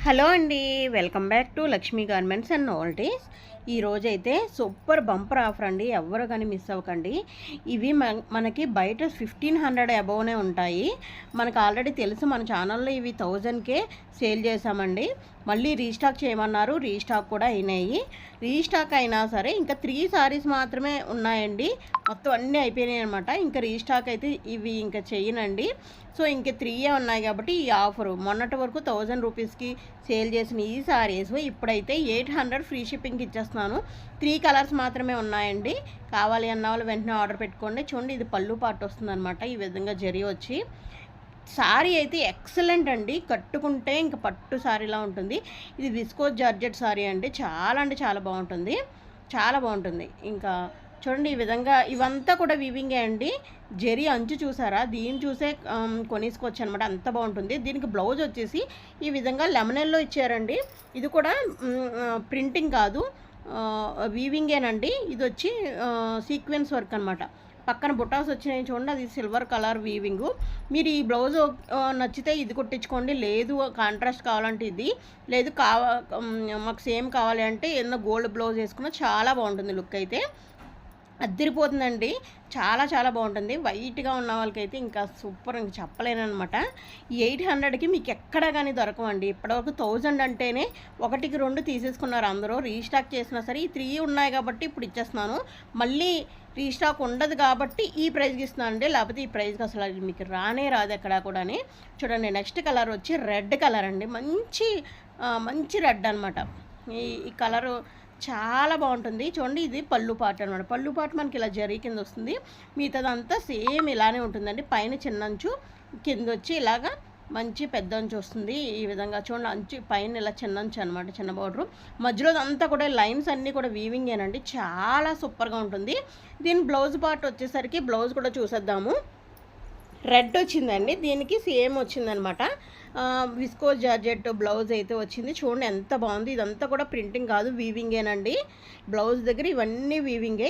Hello అండి, welcome back to Lakshmi garments and నోవల్టీస్. ఈరోజైతే super bumper offer అండి, ఎవరు కానీ మిస్ అవ్వకండి. ఇవి మనకి బయట 1500 అబోవ్నే ఉంటాయి. మనకు ఆల్రెడీ తెలుసు, మన ఛానల్లో ఇవి 1000కే సేల్ చేసామండి. మళ్ళీ రీస్టాక్ చేయమన్నారు, రీస్టాక్ కూడా అయినాయి. రీస్టాక్ అయినా సరే ఇంకా 3 సారీస్ మాత్రమే ఉన్నాయండి, మొత్తం అన్నీ అయిపోయినాయి అనమాట. ఇంకా రీస్టాక్ అయితే ఇవి ఇంకా చేయనండి. సో ఇంక 3 ఉన్నాయి కాబట్టి ఈ ఆఫరు మొన్నటి వరకు 1000 రూపీస్కి సేల్ చేసిన ఈ సారీస్ ఇప్పుడైతే 800 ఫ్రీ షిప్పింగ్కి ఇచ్చేస్తున్నాను. 3 కలర్స్ మాత్రమే ఉన్నాయండి. కావాలి అన్న వాళ్ళు వెంటనే ఆర్డర్ పెట్టుకోండి. చూడండి, ఇది పళ్ళు పాటు వస్తుంది అనమాట, ఈ విధంగా జరి వచ్చి. సారీ అయితే ఎక్సలెంట్ అండి, కట్టుకుంటే ఇంకా పట్టు సారీలా ఉంటుంది. ఇది విస్కోస్ జార్జెట్ సారీ అండి, చాలా అంటే చాలా బాగుంటుంది, చాలా బాగుంటుంది. ఇంకా చూడండి, ఈ విధంగా ఇవంతా కూడా వీవింగే అండి. జెరీ అంచు చూసారా, దీన్ని చూసే కొనేసుకోవచ్చు అనమాట, అంత బాగుంటుంది. దీనికి బ్లౌజ్ వచ్చేసి ఈ విధంగా లెమనెల్లో ఇచ్చారండి. ఇది కూడా ప్రింటింగ్ కాదు, వీవింగేనండి. ఇది వచ్చి సీక్వెన్స్ వర్క్ అనమాట. పక్కన బుటాస్ వచ్చినాయి చూడండి, అది సిల్వర్ కలర్ వీవింగు. మీరు ఈ బ్లౌజ్ నచ్చితే ఇది కుట్టించుకోండి, లేదు కాంట్రాస్ట్ కావాలంటే ఇది, లేదు మాకు సేమ్ కావాలి అంటే ఏదైనా గోల్డ్ బ్లౌజ్ వేసుకున్నా చాలా బాగుంటుంది. లుక్ అయితే అద్దరిపోతుందండి, చాలా చాలా బాగుంటుంది. వైట్గా ఉన్న వాళ్ళకైతే ఇంకా సూపర్, ఇంక చెప్పలేనమాట. ఈ 800కి మీకు ఎక్కడ కానీ దొరకవండి. ఇప్పటివరకు 1000 అంటేనే 1కి 2 తీసేసుకున్నారు అందరూ. రీస్టాక్ చేసినా సరే ఈ 3 ఉన్నాయి కాబట్టి ఇప్పుడు ఇచ్చేస్తున్నాను. మళ్ళీ రీస్టాక్ ఉండదు కాబట్టి ఈ ప్రైస్కి ఇస్తున్నాను అండి, లేకపోతే ఈ ప్రైస్కి అసలు మీకు రానే రాదు ఎక్కడా కూడా. చూడండి, నెక్స్ట్ కలర్ వచ్చి రెడ్ కలర్ అండి, మంచి రెడ్ అనమాట. ఈ కలరు చాలా బాగుంటుంది. చూడండి, ఇది పళ్ళు పాటు అనమాట. పళ్ళు పాటు మనకి ఇలా జరీ కింద వస్తుంది, మిగతాదంతా సేమ్ ఇలానే ఉంటుందండి. పైన చిన్న అంచు, కింద వచ్చి ఇలాగా మంచి పెద్ద అంచు వస్తుంది. ఈ విధంగా చూడండి, అంచు పైన ఇలా చిన్న అంచు అనమాట, చిన్న బార్డరు. మధ్యలో అంతా కూడా లైన్స్ అన్నీ కూడా వీవింగేనండి, చాలా సూపర్గా ఉంటుంది. దీని బ్లౌజ్ పార్ట్ వచ్చేసరికి బ్లౌజ్ కూడా చూసేద్దాము. రెడ్ వచ్చిందండి, దీనికి సేమ్ వచ్చిందనమాట. విస్కోస్ జార్జెట్ బ్లౌజ్ అయితే వచ్చింది. చూడండి ఎంత బాగుంది. ఇదంతా కూడా ప్రింటింగ్ కాదు, వీవింగేనండి. బ్లౌజ్ దగ్గర ఇవన్నీ వీవింగే.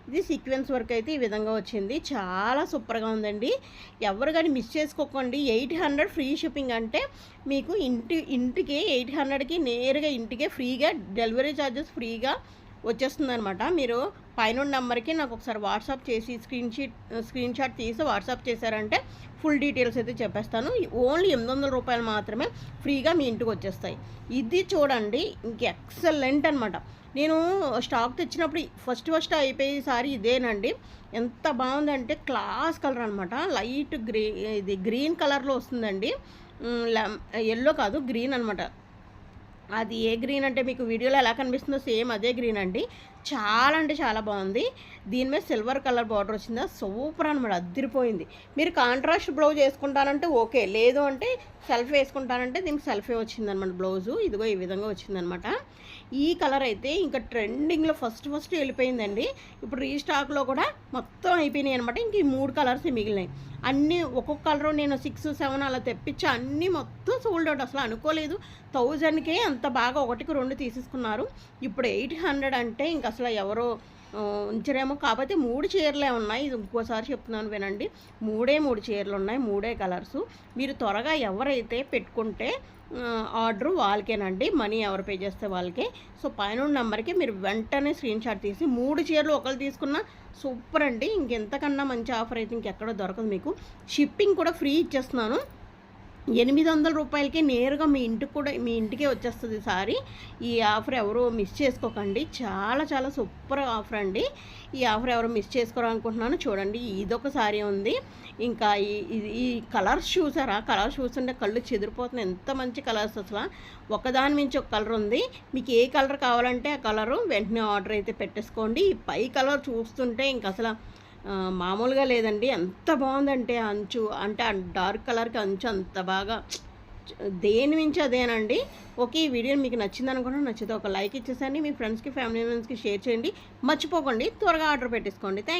ఇది సీక్వెన్స్ వర్క్ అయితే ఈ విధంగా వచ్చింది, చాలా సూపర్గా ఉందండి. ఎవరు కానీ మిస్ చేసుకోకండి. 800 ఫ్రీ షిప్పింగ్ అంటే మీకు ఇంటికి 800కి నేరుగా ఇంటికే ఫ్రీగా డెలివరీ ఛార్జెస్ ఫ్రీగా వచ్చేస్తుంది అనమాట. మీరు పైన నెంబర్కి నాకు ఒకసారి వాట్సాప్ చేసి స్క్రీన్ షాట్ తీసి వాట్సాప్ చేశారంటే ఫుల్ డీటెయిల్స్ అయితే చెప్పేస్తాను. ఓన్లీ 800 రూపాయలు మాత్రమే ఫ్రీగా మీ ఇంటికి వచ్చేస్తాయి. ఇది చూడండి, ఇంక ఎక్సలెంట్ అనమాట. నేను స్టాక్ తెచ్చినప్పుడు ఫస్ట్ అయిపోయే సారీ ఇదేనండి. ఎంత బాగుందంటే క్లాస్ కలర్ అనమాట, లైట్ ఇది గ్రీన్ కలర్లో వస్తుందండి. ఎల్లో కాదు, గ్రీన్ అనమాట. అది ఏ గ్రీన్ అంటే మీకు వీడియోలో ఎలా కనిపిస్తుందో సేమ్ అదే గ్రీన్ అండి, చాలా అంటే చాలా బాగుంది. దీని మీద సిల్వర్ కలర్ బార్డర్ వచ్చిందా, సూపర్ అనమాట, అద్దరిపోయింది. మీరు కాంట్రాస్ట్ బ్లౌజ్ వేసుకుంటానంటే ఓకే, లేదు అంటే సెల్ఫ్ వేసుకుంటానంటే దీనికి సెల్ఫే వచ్చిందనమాట బ్లౌజు. ఇదిగో ఈ విధంగా వచ్చిందనమాట. ఈ కలర్ అయితే ఇంకా ట్రెండింగ్లో ఫస్ట్ వెళ్ళిపోయిందండి. ఇప్పుడు రీస్టాక్లో కూడా మొత్తం అయిపోయినాయి అనమాట. ఇంక ఈ 3 కలర్స్ మిగిలినాయి. అన్నీ ఒక్కొక్క కలర్ నేను 6, 7 అలా తెప్పించి అన్నీ మొత్తం సోల్డ్ అవుట్. అసలు అనుకోలేదు 1000కే అంత బాగా 1కి 2 తీసేసుకున్నారు. ఇప్పుడు 800 అంటే ఇంక అసలు ఎవరో ఉంచరేమో. కాకపోతే 3 చీరలే ఉన్నాయి, ఇది ఇంకోసారి చెప్తున్నాను వినండి. 3 చీరలు ఉన్నాయి, 3 కలర్సు. మీరు త్వరగా ఎవరైతే పెట్టుకుంటే ఆర్డరు వాళ్ళకేనండి, మనీ ఎవరు పే చేస్తే వాళ్ళకే. సో పైన నెంబర్కి మీరు వెంటనే స్క్రీన్ షాట్ తీసి 3 చీరలు ఒకరు తీసుకున్నా సూపర్ అండి. ఇంకెంతకన్నా మంచి ఆఫర్ అయితే ఇంకెక్కడో దొరకదు మీకు. షిప్పింగ్ కూడా ఫ్రీ ఇచ్చేస్తున్నాను. 800 రూపాయలకి నేరుగా మీ ఇంటికే వచ్చేస్తుంది సారీ. ఈ ఆఫర్ ఎవరు మిస్ చేసుకోకండి, చాలా చాలా సూపర్ ఆఫర్ అండి. ఈ ఆఫర్ ఎవరు మిస్ చేసుకోవాలనుకుంటున్నాను. చూడండి, ఇదొక సారీ ఉంది. ఇంకా ఈ కలర్స్ చూసారా, కలర్స్ చూస్తుంటే కళ్ళు చెదిరిపోతున్నాయి, ఎంత మంచి కలర్స్ అసలు. ఒకదాని మించి ఒక కలర్ ఉంది. మీకు ఏ కలర్ కావాలంటే ఆ కలరు వెంటనే ఆర్డర్ అయితే పెట్టేసుకోండి. ఈ పై కలర్ చూస్తుంటే ఇంక అసలు మామూలుగా లేదండి, ఎంత బాగుందంటే అంచు, అంటే ఆ డార్క్ కలర్కి అంచు అంత బాగా, దేని మించి అదేనండి. ఓకే, ఈ వీడియో మీకు నచ్చింది అనుకుంటున్నా. నచ్చితే ఒక లైక్ ఇచ్చేసండి, మీ ఫ్రెండ్స్కి ఫ్యామిలీ మెంబర్స్కి షేర్ చేయండి. మర్చిపోకండి, త్వరగా ఆర్డర్ పెట్టేసుకోండి. థ్యాంక్